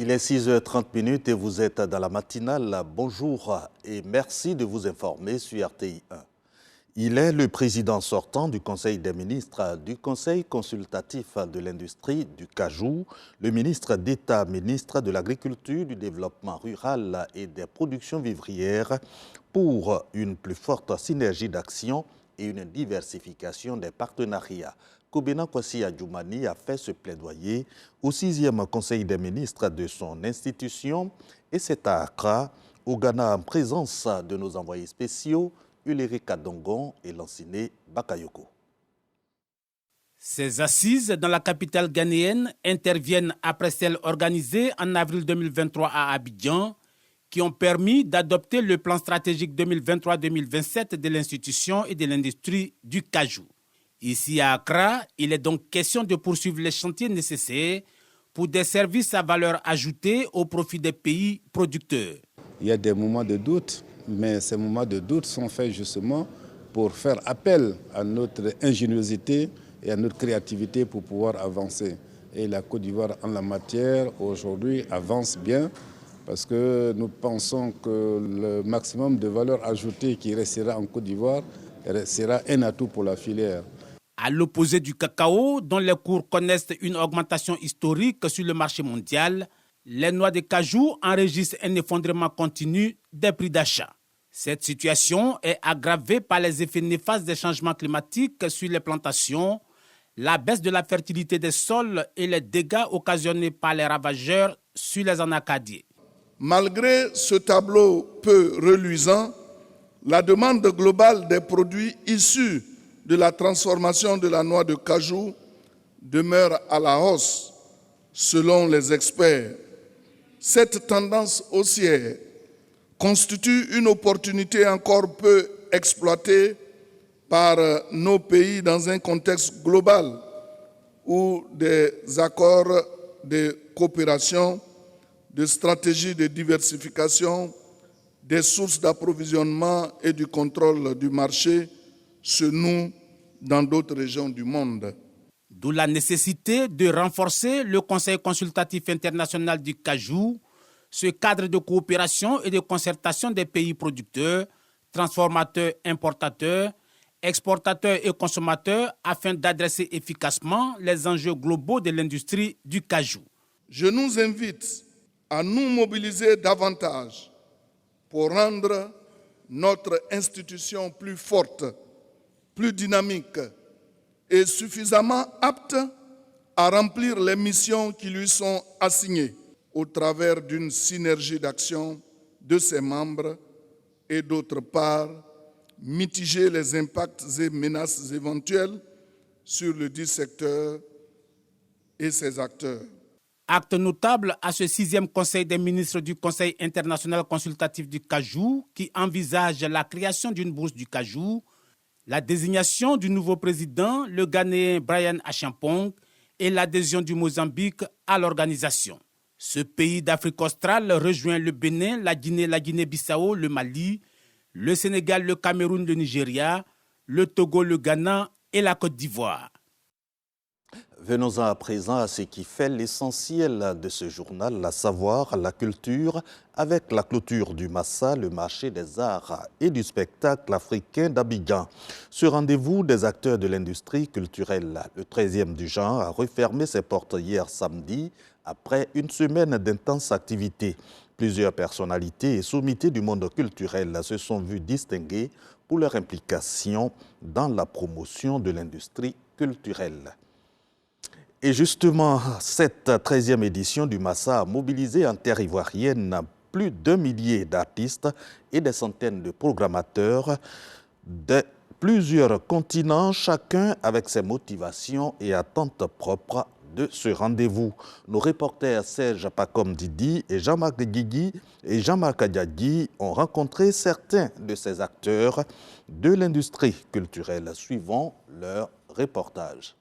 Il est 6h30 et vous êtes dans la matinale. Bonjour et merci de vous informer sur RTI 1. Il est le président sortant du Conseil des ministres du Conseil consultatif de l'industrie du cajou, le ministre d'État, ministre de l'Agriculture, du Développement rural et des productions vivrières pour une plus forte synergie d'action et une diversification des partenariats. Kobena Kwasi Adjoumani a fait ce plaidoyer au 6e Conseil des ministres de son institution et c'est à Accra, au Ghana, en présence de nos envoyés spéciaux, Ulrike Kadongon et Lanciné Bakayoko. Ces assises dans la capitale ghanéenne interviennent après celles organisées en avril 2023 à Abidjan, qui ont permis d'adopter le plan stratégique 2023-2027 de l'institution et de l'industrie du cajou. Ici à Accra, il est donc question de poursuivre les chantiers nécessaires pour des services à valeur ajoutée au profit des pays producteurs. Il y a des moments de doute, mais ces moments de doute sont faits justement pour faire appel à notre ingéniosité et à notre créativité pour pouvoir avancer. Et la Côte d'Ivoire en la matière aujourd'hui avance bien parce que nous pensons que le maximum de valeur ajoutée qui restera en Côte d'Ivoire sera un atout pour la filière. À l'opposé du cacao, dont les cours connaissent une augmentation historique sur le marché mondial, les noix de cajou enregistrent un effondrement continu des prix d'achat. Cette situation est aggravée par les effets néfastes des changements climatiques sur les plantations, la baisse de la fertilité des sols et les dégâts occasionnés par les ravageurs sur les anacardiers. Malgré ce tableau peu reluisant, la demande globale des produits issus de la transformation de la noix de cajou demeure à la hausse, selon les experts. Cette tendance haussière constitue une opportunité encore peu exploitée par nos pays dans un contexte global où des accords de coopération, de stratégies de diversification, des sources d'approvisionnement et du contrôle du marché se nouent dans d'autres régions du monde. D'où la nécessité de renforcer le Conseil consultatif international du cajou, ce cadre de coopération et de concertation des pays producteurs, transformateurs, importateurs, exportateurs et consommateurs afin d'adresser efficacement les enjeux globaux de l'industrie du cajou. Je nous invite à nous mobiliser davantage pour rendre notre institution plus forte, plus dynamique et suffisamment apte à remplir les missions qui lui sont assignées au travers d'une synergie d'action de ses membres et d'autre part, mitiger les impacts et menaces éventuelles sur le dit secteur et ses acteurs. Acte notable à ce 6e Conseil des ministres du Conseil international consultatif du cajou qui envisage la création d'une bourse du cajou, la désignation du nouveau président, le Ghanéen Brian Acheampong, et l'adhésion du Mozambique à l'organisation. Ce pays d'Afrique australe rejoint le Bénin, la Guinée-Bissau, le Mali, le Sénégal, le Cameroun, le Nigeria, le Togo, le Ghana et la Côte d'Ivoire. Venons-en à présent à ce qui fait l'essentiel de ce journal, à savoir la culture, avec la clôture du Massa, le marché des arts et du spectacle africain d'Abidjan. Ce rendez-vous des acteurs de l'industrie culturelle, le 13e du genre, a refermé ses portes hier samedi après une semaine d'intenses activités. Plusieurs personnalités et sommités du monde culturel se sont vues distinguées pour leur implication dans la promotion de l'industrie culturelle. Et justement, cette 13e édition du Massa a mobilisé en terre ivoirienne plus d'1 millier d'artistes et des centaines de programmateurs de plusieurs continents, chacun avec ses motivations et attentes propres de ce rendez-vous. Nos reporters Serge Pacom Didi et Jean-Marc Guigui et Jean-Marc Adiadi ont rencontré certains de ces acteurs de l'industrie culturelle. Suivons leur reportage.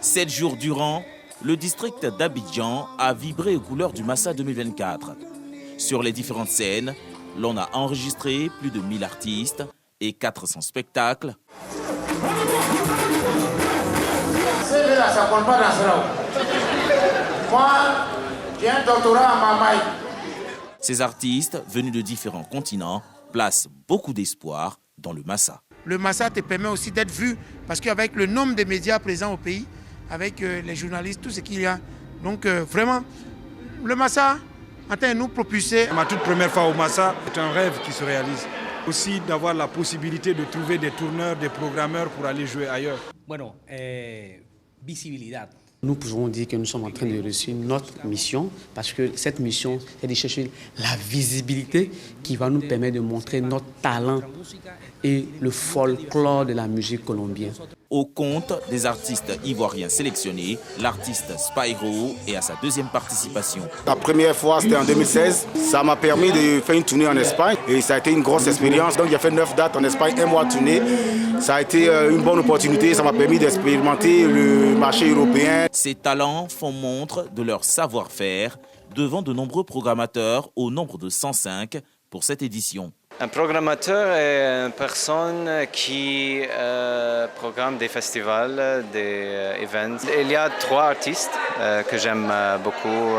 7 jours durant, le district d'Abidjan a vibré aux couleurs du Massa 2024. Sur les différentes scènes, l'on a enregistré plus de 1000 artistes et 400 spectacles. Moi, je J'ai un doctorat en Mamaï. Ces artistes, venus de différents continents, placent beaucoup d'espoir dans le Massa. Le Massa te permet aussi d'être vu, parce qu'avec le nombre de médias présents au pays, avec les journalistes, tout ce qu'il y a, donc vraiment, le Massa en train de nous propulser. Ma toute première fois au Massa, c'est un rêve qui se réalise. Aussi d'avoir la possibilité de trouver des tourneurs, des programmeurs pour aller jouer ailleurs. Bueno, visibilidad. Nous pouvons dire que nous sommes en train de réussir notre mission parce que cette mission, c'est de chercher la visibilité qui va nous permettre de montrer notre talent et le folklore de la musique colombienne. Au compte des artistes ivoiriens sélectionnés, l'artiste Spyro est à sa deuxième participation. La première fois, c'était en 2016. Ça m'a permis de faire une tournée en Espagne et ça a été une grosse expérience. Donc j'ai fait 9 dates en Espagne, 1 mois de tournée. Ça a été une bonne opportunité, ça m'a permis d'expérimenter le marché européen. Ces talents font montre de leur savoir-faire devant de nombreux programmateurs au nombre de 105 pour cette édition. Un programmateur est une personne qui programme des festivals, des events. Il y a 3 artistes que j'aime beaucoup.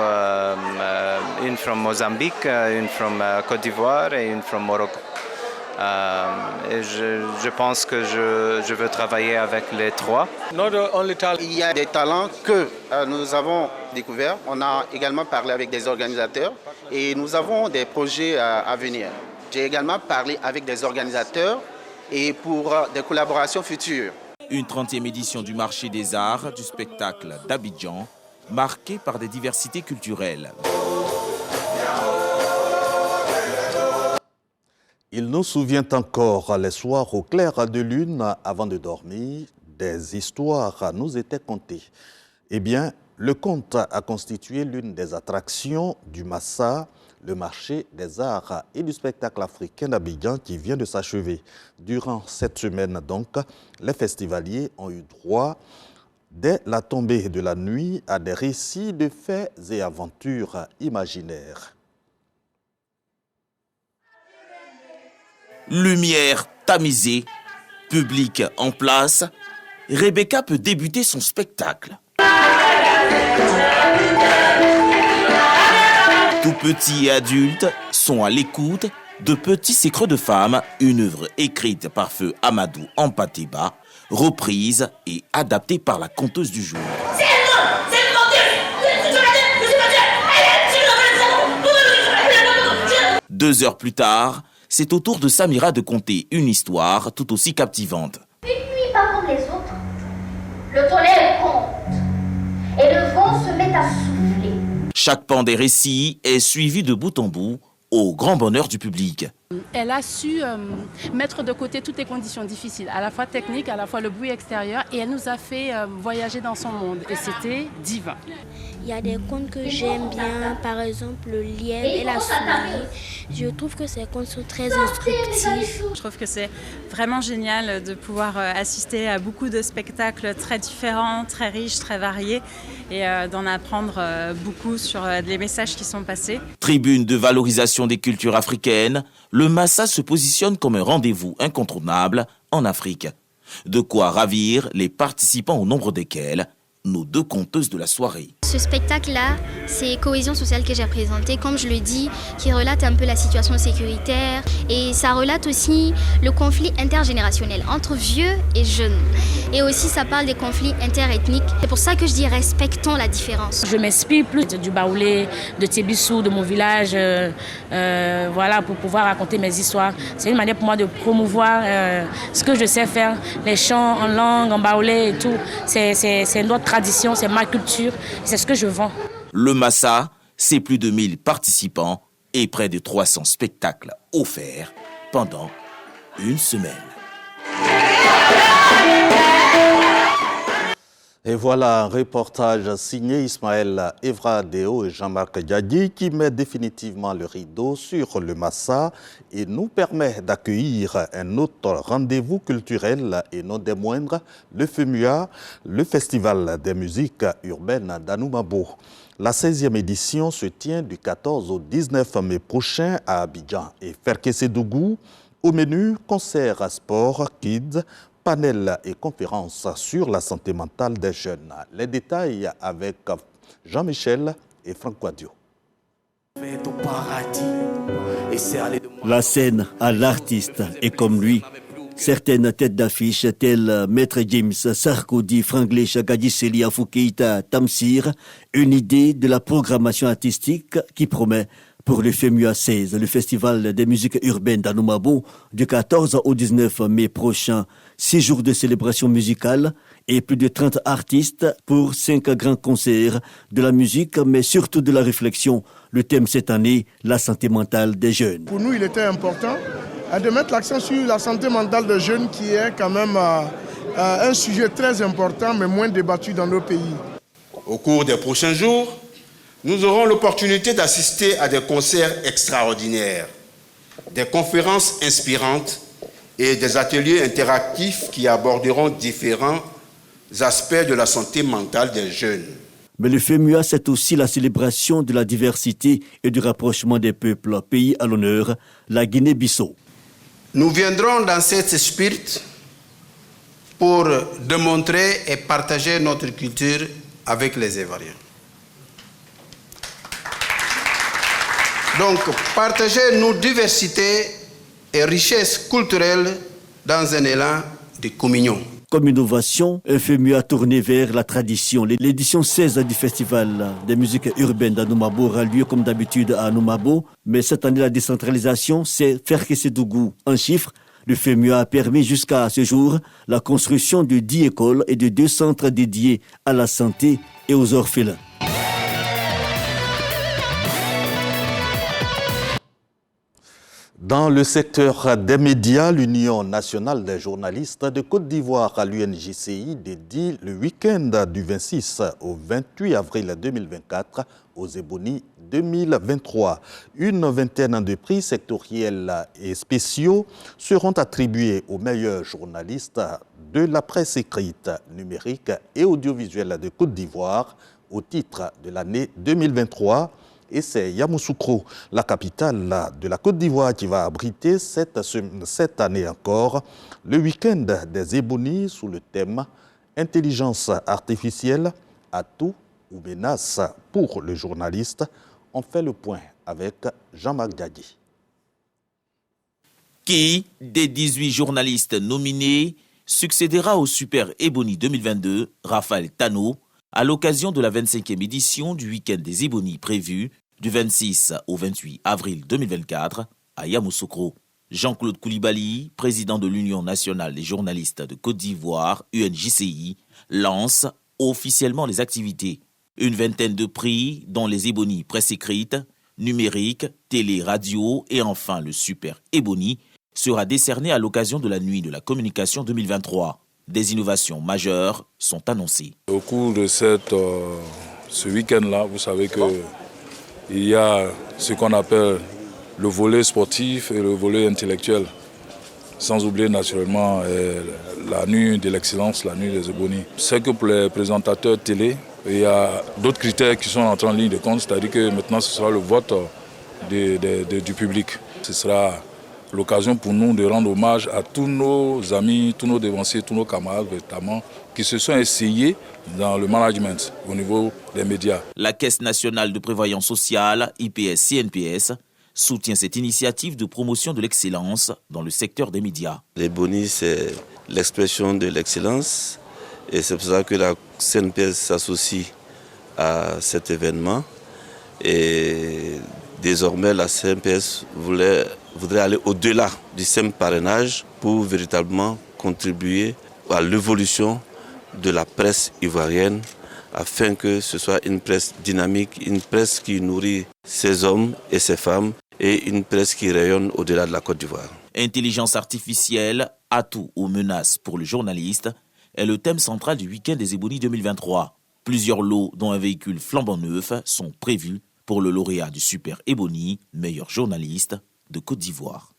Une from Mozambique, une from Côte d'Ivoire et une from Morocco. Et je pense que je veux travailler avec les 3. Il y a des talents que nous avons découverts. On a également parlé avec des organisateurs et nous avons des projets à venir. J'ai également parlé avec des organisateurs et pour des collaborations futures. Une 30e édition du marché des arts du spectacle d'Abidjan, marquée par des diversités culturelles. Il nous souvient encore les soirs au clair de lune, avant de dormir, des histoires nous étaient contées. Eh bien, le conte a constitué l'une des attractions du Massa, le marché des arts et du spectacle africain d'Abidjan qui vient de s'achever. Durant cette semaine, donc, les festivaliers ont eu droit, dès la tombée de la nuit, à des récits de faits et aventures imaginaires. Lumière tamisée, public en place, Rebecca peut débuter son spectacle. Tout petits et adultes sont à l'écoute de Petits Secrets de Femmes, une œuvre écrite par feu Amadou Ampateba, reprise et adaptée par la conteuse du jour. 2 heures plus tard, c'est au tour de Samira de conter une histoire tout aussi captivante. Une nuit pas comme les autres, le tonnerre compte et le vent se met à souffler. Chaque pan des récits est suivi de bout en bout, au grand bonheur du public. Elle a su mettre de côté toutes les conditions difficiles, à la fois techniques, à la fois le bruit extérieur, et elle nous a fait voyager dans son monde, et c'était divin. Il y a des contes que j'aime bien, par exemple le lièvre et la souris. Je trouve que ces contes sont très instructifs. Je trouve que c'est vraiment génial de pouvoir assister à beaucoup de spectacles très différents, très riches, très variés, et d'en apprendre beaucoup sur les messages qui sont passés. Tribune de valorisation des cultures africaines, le Massa se positionne comme un rendez-vous incontournable en Afrique. De quoi ravir les participants au nombre desquels nos 2 conteuses de la soirée. Ce spectacle-là, c'est Cohésion sociale que j'ai présenté, comme je le dis, qui relate un peu la situation sécuritaire et ça relate aussi le conflit intergénérationnel entre vieux et jeunes. Et aussi ça parle des conflits interethniques. C'est pour ça que je dis respectons la différence. Je m'inspire plus du Baoulé, de Tébissou, de mon village, voilà, pour pouvoir raconter mes histoires. C'est une manière pour moi de promouvoir ce que je sais faire, les chants en langue, en Baoulé et tout. C'est notre tradition, c'est ma culture, c'est ce que je vends. Le Massa, c'est plus de 1000 participants et près de 300 spectacles offerts pendant une semaine. Et voilà un reportage signé Ismaël Evradeo et Jean-Marc Diadi qui met définitivement le rideau sur le Massa et nous permet d'accueillir un autre rendez-vous culturel et non des moindres, le FEMUA, le Festival des musiques urbaines d'Anoumabo. La 16e édition se tient du 14 au 19 mai prochain à Abidjan et Ferkessédougou. Au menu, concerts, sport, kids, panel et conférences sur la santé mentale des jeunes. Les détails avec Jean-Michel et Franck Quadio. La scène à l'artiste et comme lui, certaines têtes d'affiche telles Maître James, Sarkozy, Franglish, Gadiseli, Afoukeïta, Tamsir, une idée de la programmation artistique qui promet pour le FEMUA 16, le Festival des musiques urbaines d'Anoumabo, du 14 au 19 mai prochain. 6 jours de célébration musicale et plus de 30 artistes pour 5 grands concerts de la musique, mais surtout de la réflexion. Le thème cette année, la santé mentale des jeunes. Pour nous, il était important de mettre l'accent sur la santé mentale des jeunes qui est quand même un sujet très important mais moins débattu dans nos pays. Au cours des prochains jours, nous aurons l'opportunité d'assister à des concerts extraordinaires, des conférences inspirantes et des ateliers interactifs qui aborderont différents aspects de la santé mentale des jeunes. Mais le FEMUA, c'est aussi la célébration de la diversité et du rapprochement des peuples. Pays à l'honneur, la Guinée-Bissau. Nous viendrons dans cet esprit pour démontrer et partager notre culture avec les Ivoiriens. Donc, partager nos diversités et richesses culturelles dans un élan de communion. Comme innovation, un FEMUA tourné vers la tradition. L'édition 16 du Festival des musiques urbaines d'Anoumabo aura lieu comme d'habitude à Anoumabo. Mais cette année, la décentralisation, c'est Ferkessédougou. En chiffres, le FEMUA a permis jusqu'à ce jour la construction de 10 écoles et de 2 centres dédiés à la santé et aux orphelins. Dans le secteur des médias, l'Union nationale des journalistes de Côte d'Ivoire à l'UNJCI dédie le week-end du 26 au 28 avril 2024 aux Ebony 2023. Une vingtaine de prix sectoriels et spéciaux seront attribués aux meilleurs journalistes de la presse écrite, numérique et audiovisuelle de Côte d'Ivoire au titre de l'année 2023. Et c'est Yamoussoukro, la capitale de la Côte d'Ivoire, qui va abriter cette année encore le week-end des Ébonies sous le thème « Intelligence artificielle, atout ou menace pour le journaliste ». On fait le point avec Jean-Marc Diadi. Qui, des 18 journalistes nominés, succédera au Super Ebony 2022, Raphaël Tano, à l'occasion de la 25e édition du Week-end des Ébonies prévu du 26 au 28 avril 2024 à Yamoussoukro. Jean-Claude Koulibaly, président de l'Union nationale des journalistes de Côte d'Ivoire, UNJCI, lance officiellement les activités. Une vingtaine de prix, dont les Ébonies presse écrite, numérique, télé, radio et enfin le Super Ebony, sera décerné à l'occasion de la Nuit de la Communication 2023. Des innovations majeures sont annoncées. Au cours de ce week-end-là, vous savez qu'il y a ce qu'on appelle le volet sportif et le volet intellectuel. Sans oublier naturellement la nuit de l'excellence, la nuit des Ebonies. C'est que pour les présentateurs télé, il y a d'autres critères qui sont entrés en ligne de compte, c'est-à-dire que maintenant ce sera le vote du public. Ce sera l'occasion pour nous de rendre hommage à tous nos amis, tous nos dévanciers, tous nos camarades notamment, qui se sont essayés dans le management au niveau des médias. La Caisse nationale de prévoyance sociale, IPS-CNPS, soutient cette initiative de promotion de l'excellence dans le secteur des médias. Les bonus, c'est l'expression de l'excellence et c'est pour ça que la CNPS s'associe à cet événement. Et désormais, la CNPS voudrait aller au-delà du simple parrainage pour véritablement contribuer à l'évolution de la presse ivoirienne afin que ce soit une presse dynamique, une presse qui nourrit ses hommes et ses femmes et une presse qui rayonne au-delà de la Côte d'Ivoire. Intelligence artificielle, atout ou menace pour le journaliste est le thème central du week-end des Ébonies 2023. Plusieurs lots, dont un véhicule flambant neuf, sont prévus pour le lauréat du Super Ebony, meilleur journaliste de Côte d'Ivoire.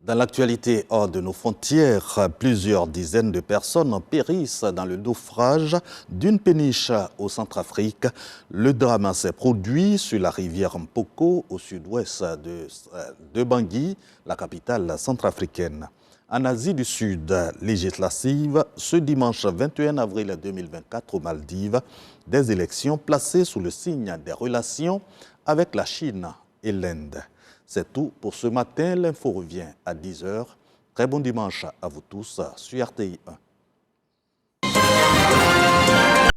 Dans l'actualité hors de nos frontières, plusieurs dizaines de personnes périssent dans le naufrage d'une péniche au Centrafrique. Le drame s'est produit sur la rivière Mpoko, au sud-ouest de Bangui, la capitale centrafricaine. En Asie du Sud, législative, ce dimanche 21 avril 2024 aux Maldives, des élections placées sous le signe des relations avec la Chine et l'Inde. C'est tout pour ce matin. L'info revient à 10h. Très bon dimanche à vous tous sur RTI 1.